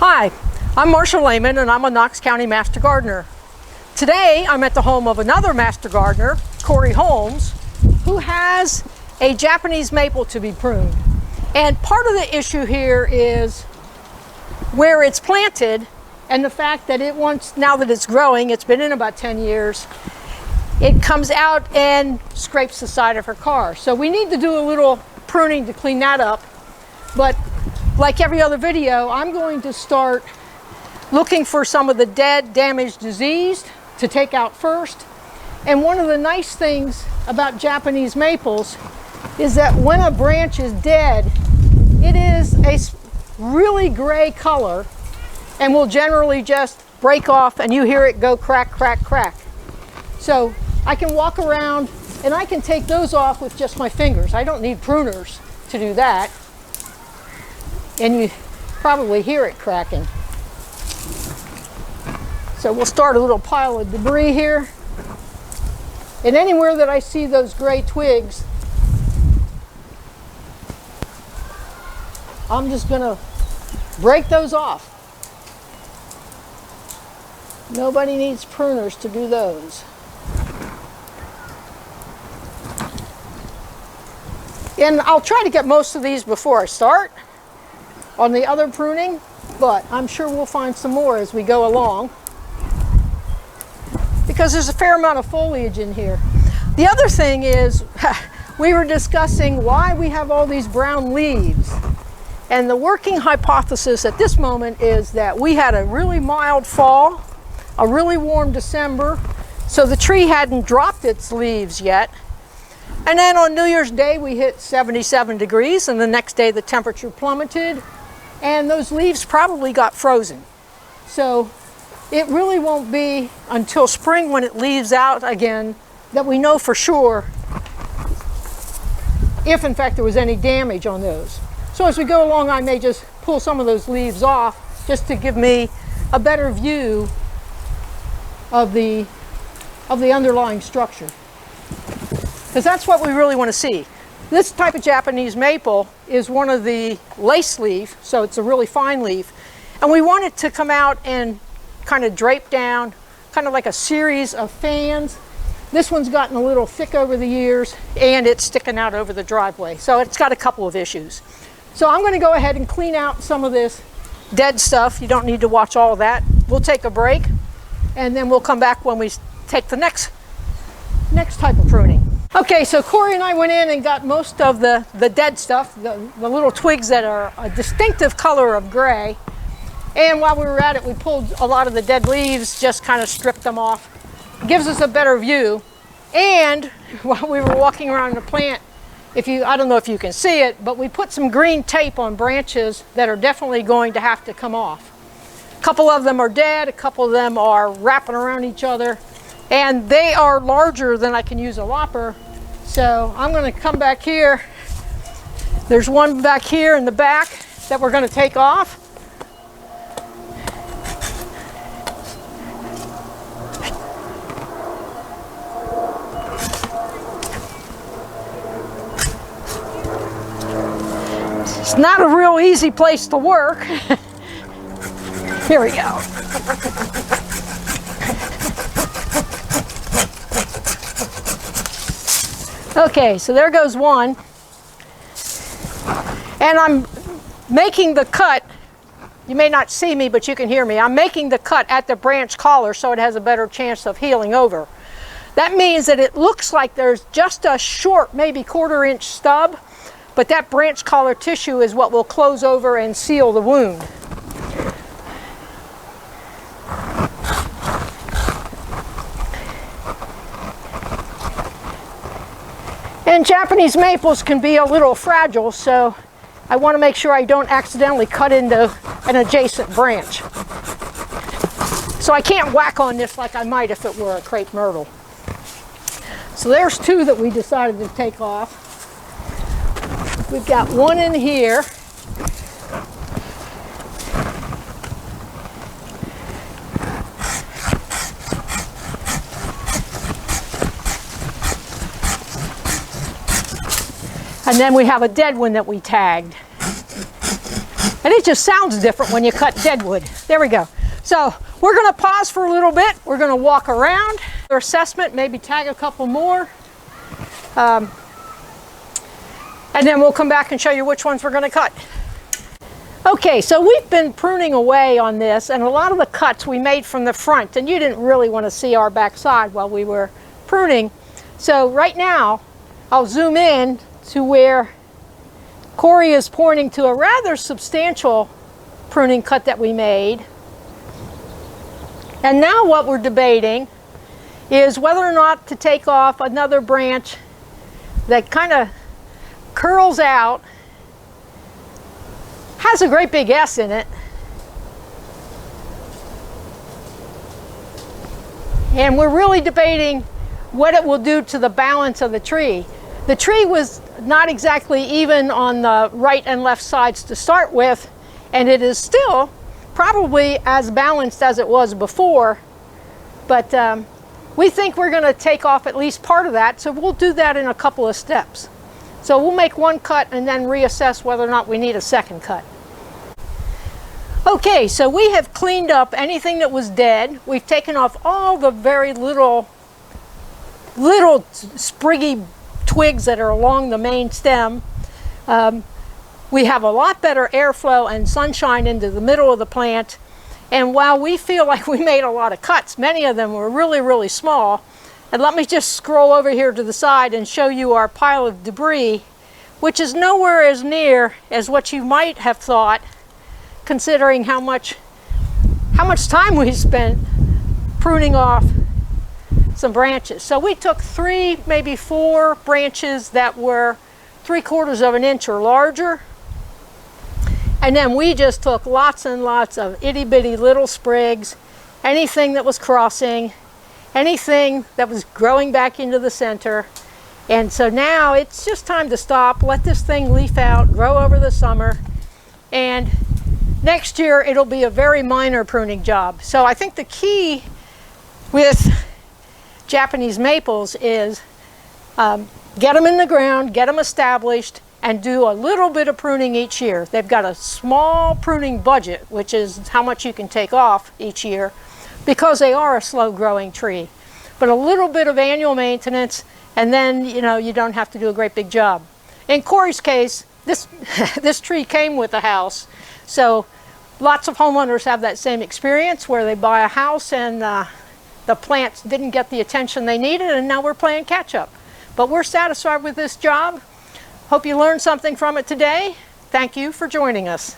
Hi, I'm Marcia Lehman and I'm a Knox County Master Gardener. Today I'm at the home of another Master Gardener, Corey Holmes, who has a Japanese maple to be pruned. And part of the issue here is where it's planted and the fact that now that it's growing, it's been in about 10 years, it comes out and scrapes the side of her car. So we need to do a little pruning to clean that up. But like every other video, I'm going to start looking for some of the dead, damaged, diseased to take out first. And one of the nice things about Japanese maples is that when a branch is dead, it is a really gray color and will generally just break off and you hear it go crack, crack, crack. So I can walk around and I can take those off with just my fingers. I don't need pruners to do that. And you probably hear it cracking. So we'll start a little pile of debris here. And anywhere that I see those gray twigs, I'm just going to break those off. Nobody needs pruners to do those. And I'll try to get most of these before I start on the other pruning, but I'm sure we'll find some more as we go along because there's a fair amount of foliage in here. The other thing is we were discussing why we have all these brown leaves, and the working hypothesis at this moment is that we had a really mild fall, a really warm December, so the tree hadn't dropped its leaves yet. And then on New Year's Day we hit 77 degrees and the next day the temperature plummeted and those leaves probably got frozen. So it really won't be until spring when it leaves out again that we know for sure if in fact there was any damage on those. So as we go along I may just pull some of those leaves off just to give me a better view of the underlying structure. Because that's what we really want to see. This type of Japanese maple is one of the lace leaf, so it's a really fine leaf. And we want it to come out and kind of drape down, kind of like a series of fans. This one's gotten a little thick over the years and it's sticking out over the driveway. So it's got a couple of issues. So I'm going to go ahead and clean out some of this dead stuff. You don't need to watch all of that. We'll take a break and then we'll come back when we take the next type of pruning. Okay, so Corey and I went in and got most of the dead stuff, the little twigs that are a distinctive color of gray. And while we were at it, we pulled a lot of the dead leaves, just kind of stripped them off. It gives us a better view. And while we were walking around the plant, I don't know if you can see it, but we put some green tape on branches that are definitely going to have to come off. A couple of them are dead, a couple of them are wrapping around each other. And they are larger than I can use a lopper. So I'm going to come back here. There's one back here in the back that we're going to take off. It's not a real easy place to work. Here we go. Okay, so there goes one. And I'm making the cut. You may not see me, but you can hear me. I'm making the cut at the branch collar so it has a better chance of healing over. That means that it looks like there's just a short, maybe quarter-inch stub, but that branch collar tissue is what will close over and seal the wound. And Japanese maples can be a little fragile, so I want to make sure I don't accidentally cut into an adjacent branch. So I can't whack on this like I might if it were a crepe myrtle. So there's two that we decided to take off. We've got one in here. And then we have a dead one that we tagged. And it just sounds different when you cut dead wood. There we go. So we're going to pause for a little bit. We're going to walk around our assessment, maybe tag a couple more. And then we'll come back and show you which ones we're going to cut. Okay, so we've been pruning away on this, and a lot of the cuts we made from the front, and you didn't really want to see our backside while we were pruning. So right now, I'll zoom in to where Corey is pointing to a rather substantial pruning cut that we made. And now what we're debating is whether or not to take off another branch that kind of curls out, has a great big S in it, and we're really debating what it will do to the balance of the tree. The tree was not exactly even on the right and left sides to start with, and it is still probably as balanced as it was before, but we think we're going to take off at least part of that, so we'll do that in a couple of steps. So we'll make one cut and then reassess whether or not we need a second cut. Okay, so we have cleaned up anything that was dead. We've taken off all the very little spriggy twigs that are along the main stem. We have a lot better airflow and sunshine into the middle of the plant. And while we feel like we made a lot of cuts, many of them were really, really small. And let me just scroll over here to the side and show you our pile of debris, which is nowhere as near as what you might have thought, considering how much time we spent pruning off some branches. So we took 3, maybe 4 branches that were 3/4 of an inch or larger. And then we just took lots and lots of itty-bitty little sprigs, anything that was crossing, anything that was growing back into the center. And so now it's just time to stop, let this thing leaf out, grow over the summer, and next year it'll be a very minor pruning job. So I think the key with Japanese maples is get them in the ground, get them established, and do a little bit of pruning each year. They've got a small pruning budget, which is how much you can take off each year, because they are a slow growing tree. But a little bit of annual maintenance, and then you don't have to do a great big job. In Corey's case, this tree came with a house, so lots of homeowners have that same experience where they buy a house and the plants didn't get the attention they needed, and now we're playing catch up. But we're satisfied with this job. Hope you learned something from it today. Thank you for joining us.